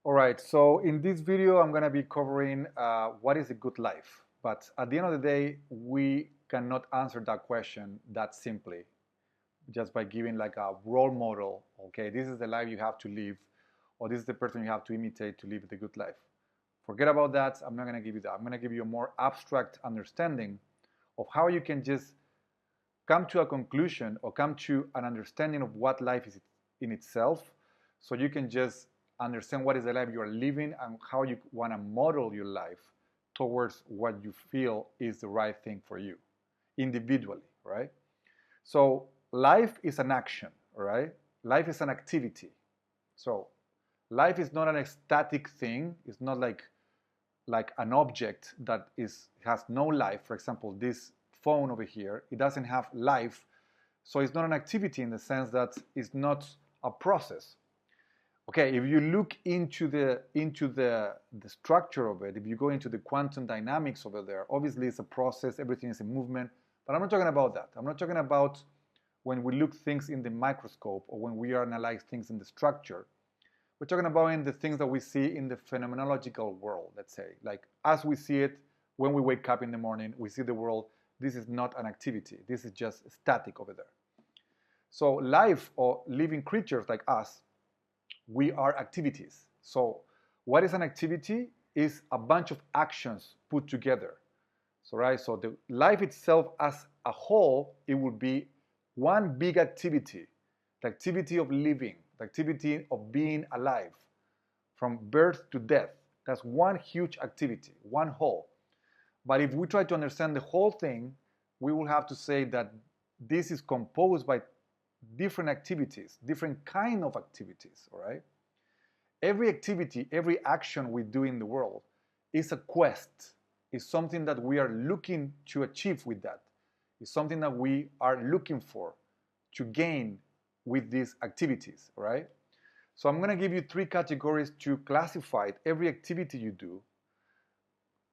All right, so in this video, I'm going to be covering what is a good life. But at the end of the day, we cannot answer that question that simply just by giving like a role model. Okay, this is the life you have to live, or this is the person you have to imitate to live the good life. Forget about that. I'm not going to give you that. I'm going to give you a more abstract understanding of how you can just come to a conclusion or come to an understanding of what life is in itself, so you can just understand what is the life you are living and how you want to model your life towards what you feel is the right thing for you individually, right? So life is an action, right? Life is an activity. So life is not an static thing. It's not like an object that has no life. For example, this phone over here, it doesn't have life, so it's not an activity in the sense that it's not a process. Okay, if you look into the structure of it, if you go into the quantum dynamics over there, obviously it's a process, everything is a movement, but I'm not talking about that. I'm not talking about when we look things in the microscope or when we analyze things in the structure. We're talking about in the things that we see in the phenomenological world, let's say. Like as we see it, when we wake up in the morning, we see the world. This is not an activity. This is just static over there. So life or living creatures like us, we are activities. So what is an activity? Is a bunch of actions put together. So right, so the life itself as a whole, it will be one big activity, the activity of living, the activity of being alive, from birth to death. That's one huge activity, one whole. But if we try to understand the whole thing, we will have to say that this is composed by different activities, different kind of activities, all right? Every activity, every action we do in the world is a quest, is something that we are looking to achieve with that. It's something that we are looking for to gain with these activities, all right? So I'm going to give you three categories to classify every activity you do.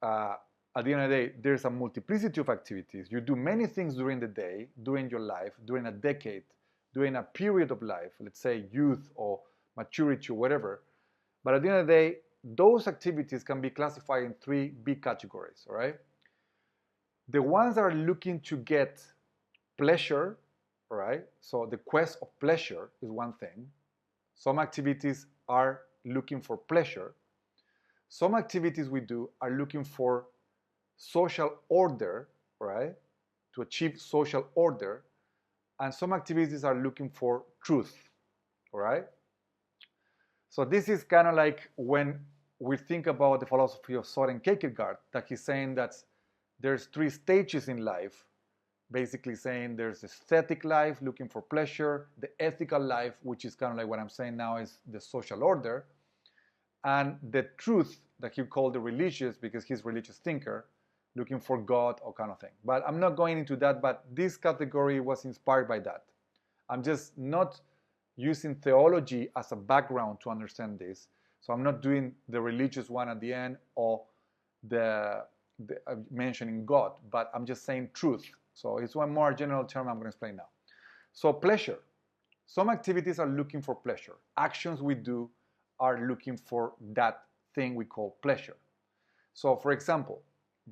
At the end of the day, there's a multiplicity of activities. You do many things during the day, during your life, during a decade, during a period of life, let's say youth or maturity or whatever. But at the end of the day, those activities can be classified in three big categories, all right? The ones that are looking to get pleasure, all right? So the quest of pleasure is one thing. Some activities are looking for pleasure. Some activities we do are looking for social order, right? To achieve social order. And some activities are looking for truth, all right? So this is kind of like when we think about the philosophy of Søren Kierkegaard, that he's saying that there's three stages in life, basically saying there's the aesthetic life, looking for pleasure, the ethical life, which is kind of like what I'm saying now is the social order, and the truth that he called the religious, because he's a religious thinker, looking for God or kind of thing. But I'm not going into that, but this category was inspired by that. I'm just not using theology as a background to understand this. So I'm not doing the religious one at the end or the mentioning God, but I'm just saying truth. So it's one more general term I'm going to explain now. So pleasure. Some activities are looking for pleasure. Actions we do are looking for that thing we call pleasure. So for example,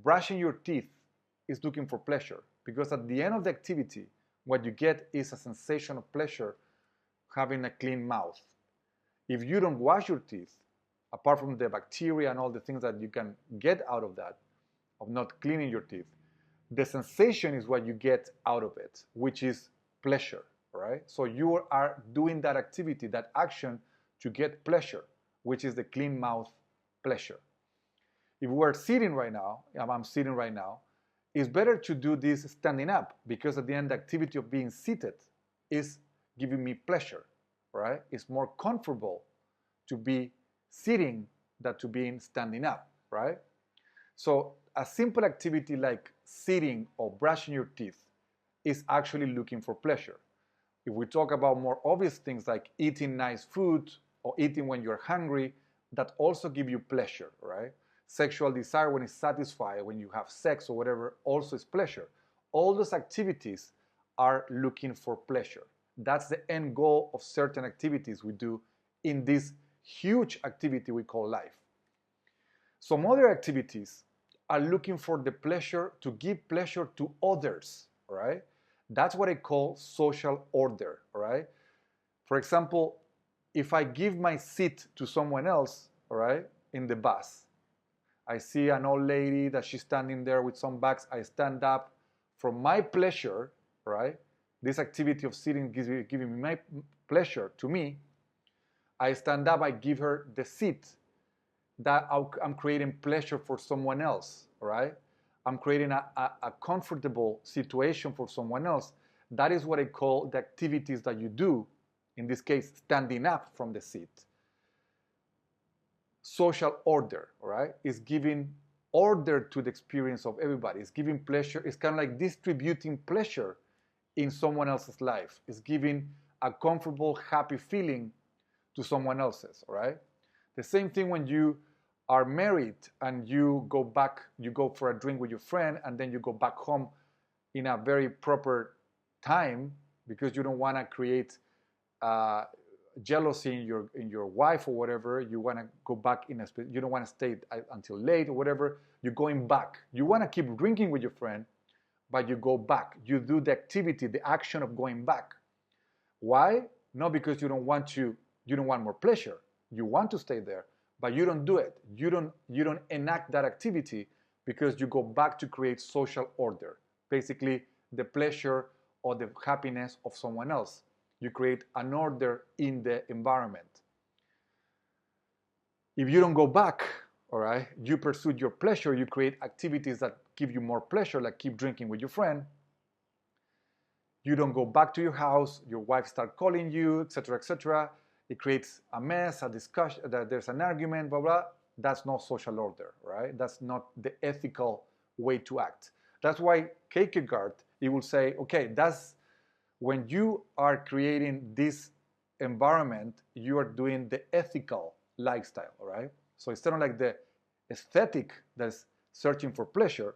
brushing your teeth is looking for pleasure because at the end of the activity, what you get is a sensation of pleasure having a clean mouth. If you don't wash your teeth, apart from the bacteria and all the things that you can get out of that, of not cleaning your teeth, the sensation is what you get out of it, which is pleasure, right? So you are doing that activity, that action to get pleasure, which is the clean mouth pleasure. If we're sitting right now, I'm sitting right now, it's better to do this standing up because at the end, the activity of being seated is giving me pleasure, right? It's more comfortable to be sitting than to being standing up, right? So a simple activity like sitting or brushing your teeth is actually looking for pleasure. If we talk about more obvious things like eating nice food or eating when you're hungry, that also give you pleasure, right? Sexual desire when it's satisfied, when you have sex or whatever, also is pleasure. All those activities are looking for pleasure. That's the end goal of certain activities we do in this huge activity we call life. Some other activities are looking for the pleasure, to give pleasure to others, right? That's what I call social order, right? For example, if I give my seat to someone else, right, in the bus, I see an old lady that she's standing there with some bags, I stand up for my pleasure, right? This activity of sitting giving me my pleasure to me. I stand up, I give her the seat. That I'm creating pleasure for someone else, right? I'm creating a comfortable situation for someone else. That is what I call the activities that you do, in this case, standing up from the seat. Social order, right? Is giving order to the experience of everybody. It's giving pleasure. It's kind of like distributing pleasure in someone else's life. It's giving a comfortable, happy feeling to someone else's, right? The same thing when you are married and you go back, you go for a drink with your friend, and then you go back home in a very proper time because you don't want to create jealousy in your wife or whatever. You want to go back you don't want to stay until late or whatever. You're going back. You want to keep drinking with your friend, but you go back. You do the activity, the action of going back. Why? Not because you don't want more pleasure. You want to stay there, but you don't do it. You don't enact that activity because you go back to create social order. Basically, the pleasure or the happiness of someone else. You create an order in the environment. If you don't go back, all right, you pursue your pleasure, you create activities that give you more pleasure, like keep drinking with your friend. You don't go back to your house, your wife starts calling you, etc., etc. It creates a mess, a discussion, there's an argument, blah, blah. That's not social order, right? That's not the ethical way to act. That's why Kierkegaard, he will say, okay, that's when you are creating this environment, you are doing the ethical lifestyle, right? So instead of like the aesthetic that's searching for pleasure,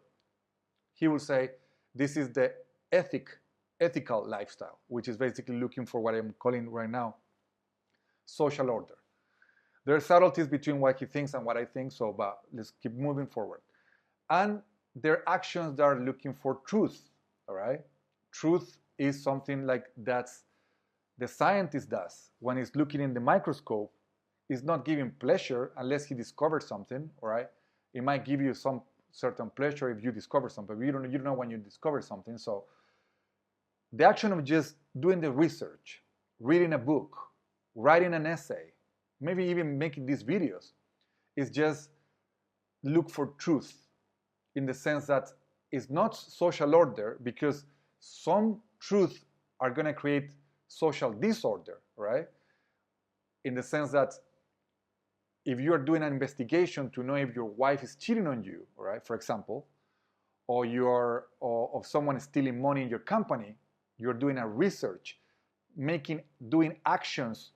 he will say, this is the ethical lifestyle, which is basically looking for what I'm calling right now social order. There are subtleties between what he thinks and what I think, but let's keep moving forward. And there are actions that are looking for truth, all right? Truth is something like that's the scientist does when he's looking in the microscope. He's not giving pleasure unless he discovers something, all right? It might give you some certain pleasure if you discover something, but you don't know when you discover something. So the action of just doing the research, reading a book, writing an essay, maybe even making these videos, is just look for truth, in the sense that it's not social order, because some truth are going to create social disorder, right? In the sense that if you are doing an investigation to know if your wife is cheating on you, right, for example, or of someone stealing money in your company, you're doing a research, doing actions,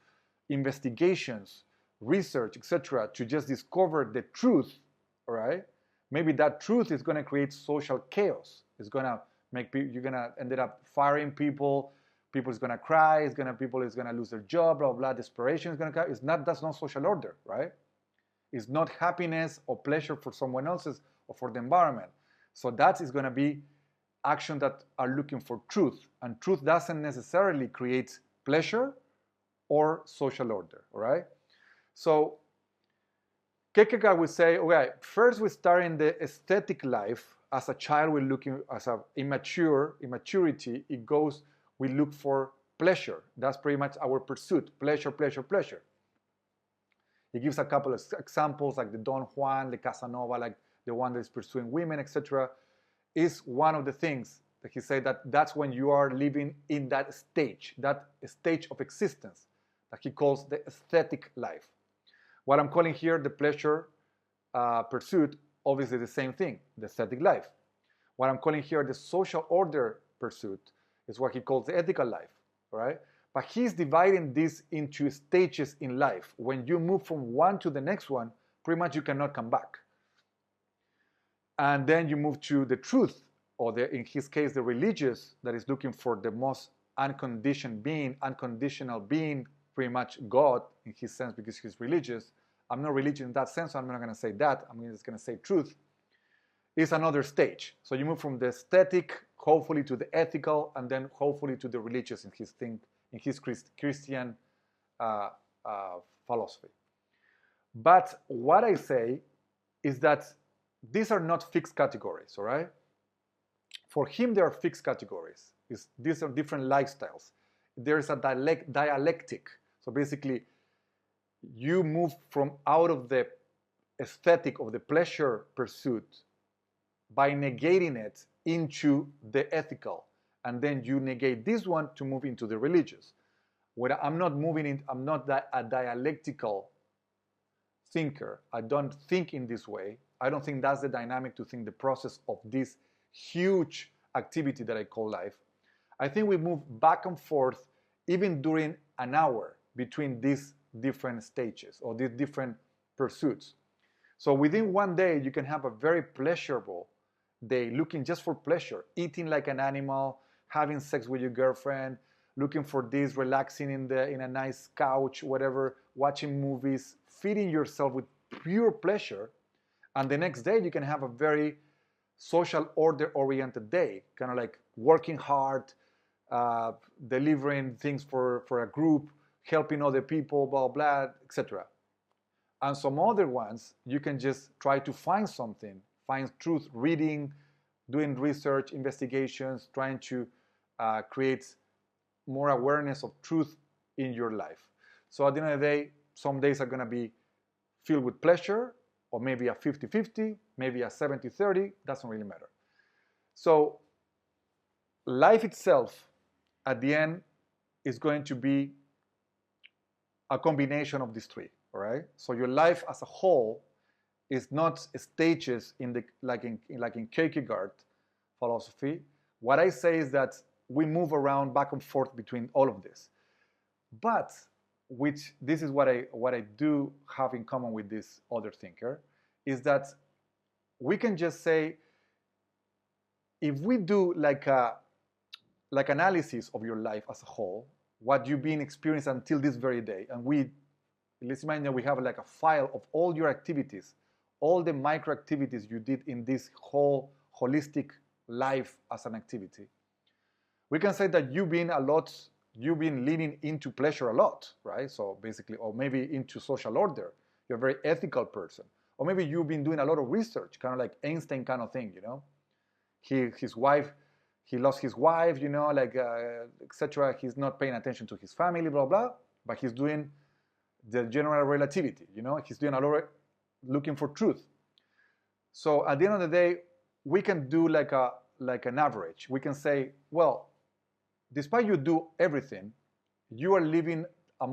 investigations, research, etc., to just discover the truth, right? Maybe that truth is going to create social chaos. It's going to you're going to end up firing people. People is going to cry. People is going to lose their job. Blah blah. Desperation is going to come. That's not social order, right? It's not happiness or pleasure for someone else's or for the environment. So that is going to be action that are looking for truth, and truth doesn't necessarily create pleasure or social order, right? So Kierkegaard would say, okay, first we start in the aesthetic life. As a child, we're looking, as a immaturity, we look for pleasure. That's pretty much our pursuit, pleasure, pleasure, pleasure. He gives a couple of examples, like the Don Juan, the Casanova, like the one that is pursuing women, etc. Is one of the things that he said that's when you are living in that stage of existence that he calls the aesthetic life. What I'm calling here the pleasure pursuit, obviously the same thing, the aesthetic life. What I'm calling here the social order pursuit is what he calls the ethical life, right? But he's dividing this into stages in life. When you move from one to the next one, pretty much you cannot come back. And then you move to the truth, or in his case, the religious, that is looking for the most unconditional being, pretty much God in his sense because he's religious. I'm not religious in that sense, so I'm not going to say that. I'm just going to say truth. Is another stage. So you move from the aesthetic, hopefully, to the ethical, and then hopefully to the religious in his Christian philosophy. But what I say is that these are not fixed categories, all right? For him, there are fixed categories. These are different lifestyles. There is a dialectic. So basically, you move from out of the aesthetic of the pleasure pursuit by negating it into the ethical. And then you negate this one to move into the religious. Where I'm not a dialectical thinker. I don't think in this way. I don't think that's the dynamic to think the process of this huge activity that I call life. I think we move back and forth even during an hour between these different stages or these different pursuits. So within one day, you can have a very pleasurable day, looking just for pleasure, eating like an animal, having sex with your girlfriend, looking for this, relaxing in a nice couch, whatever, watching movies, feeding yourself with pure pleasure. And the next day, you can have a very social order-oriented day, kind of like working hard, delivering things for a group, helping other people, blah, blah, etc. And some other ones, you can just try to find something, find truth, reading, doing research, investigations, trying to create more awareness of truth in your life. So at the end of the day, some days are going to be filled with pleasure, or maybe a 50-50, maybe a 70-30, doesn't really matter. So life itself, at the end, is going to be a combination of these three, all right? So your life as a whole is not stages like in Kierkegaard philosophy. What I say is that we move around back and forth between all of this. But this is what I do have in common with this other thinker, is that we can just say, if we do like analysis of your life as a whole, what you've been experiencing until this very day, and let's imagine that we have like a file of all your activities, all the micro activities you did in this whole holistic life as an activity. We can say that you've been leaning into pleasure a lot, right? So basically, or maybe into social order. You're a very ethical person. Or maybe you've been doing a lot of research, kind of like Einstein kind of thing, you know? He lost his wife, you know, like, etc. He's not paying attention to his family, blah, blah, but he's doing the general relativity, you know? He's doing a lot of looking for truth. So at the end of the day, we can do like an average. We can say, well, despite you do everything, you are living a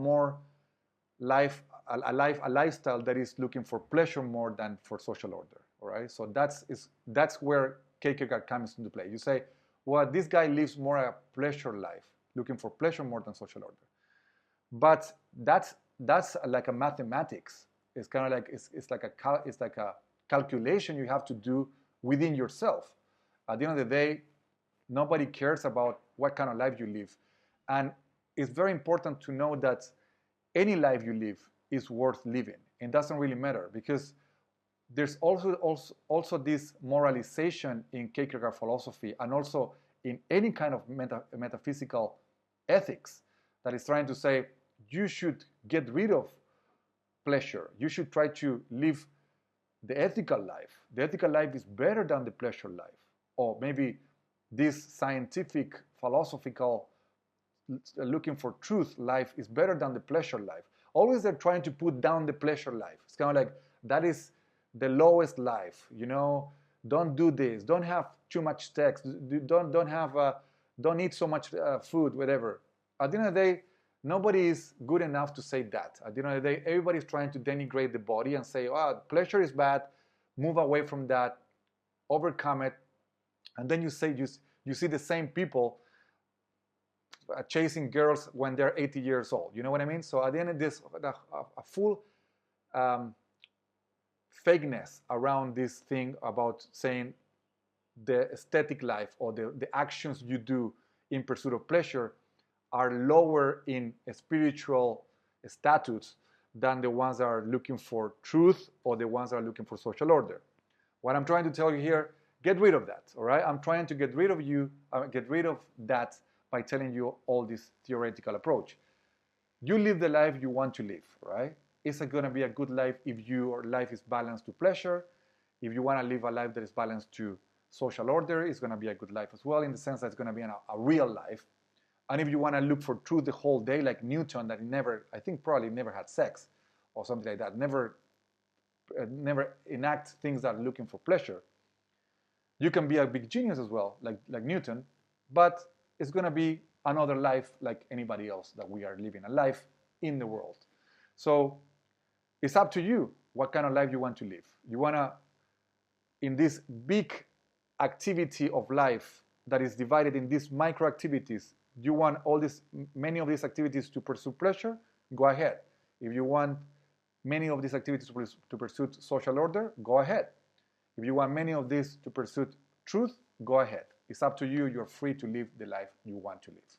lifestyle that is looking for pleasure more than for social order. All right. So that's where Kierkegaard comes into play. You say, well, this guy lives more a pleasure life, looking for pleasure more than social order. But that's like a mathematics. It's kind of like it's like a calculation you have to do within yourself. At the end of the day, nobody cares about what kind of life you live. And it's very important to know that any life you live is worth living. It doesn't really matter, because there's also this moralization in Kierkegaard philosophy, and also in any kind of metaphysical ethics, that is trying to say you should get rid of pleasure. You should try to live the ethical life. The ethical life is better than the pleasure life. Or maybe this scientific, philosophical, looking for truth life is better than the pleasure life. Always they're trying to put down the pleasure life. It's kind of like, that is the lowest life, you know, don't do this, don't have too much sex, don't eat so much food, whatever. At the end of the day, nobody is good enough to say that. At the end of the day, everybody's trying to denigrate the body and say, oh, pleasure is bad, move away from that, overcome it. And then you see the same people chasing girls when they're 80 years old. You know what I mean? So at the end of this, a full fakeness around this thing about saying the aesthetic life or the actions you do in pursuit of pleasure are lower in a spiritual status than the ones that are looking for truth or the ones that are looking for social order. What I'm trying to tell you here, get rid of that, all right? I'm trying to get rid of that by telling you all this theoretical approach. You live the life you want to live, right? It's going to be a good life if your life is balanced to pleasure. If you want to live a life that is balanced to social order, it's going to be a good life as well, in the sense that it's going to be a real life. And if you want to look for truth the whole day, like Newton, that I think probably never had sex or something like that, never enact things that are looking for pleasure, you can be a big genius as well, like Newton, but it's going to be another life like anybody else that we are living, a life in the world. So it's up to you what kind of life you want to live. You want to, in this big activity of life that is divided in these micro activities, you want many of these activities to pursue pleasure, go ahead. If you want many of these activities to pursue social order, go ahead. If you want many of these to pursue truth, go ahead. It's up to you. You're free to live the life you want to live.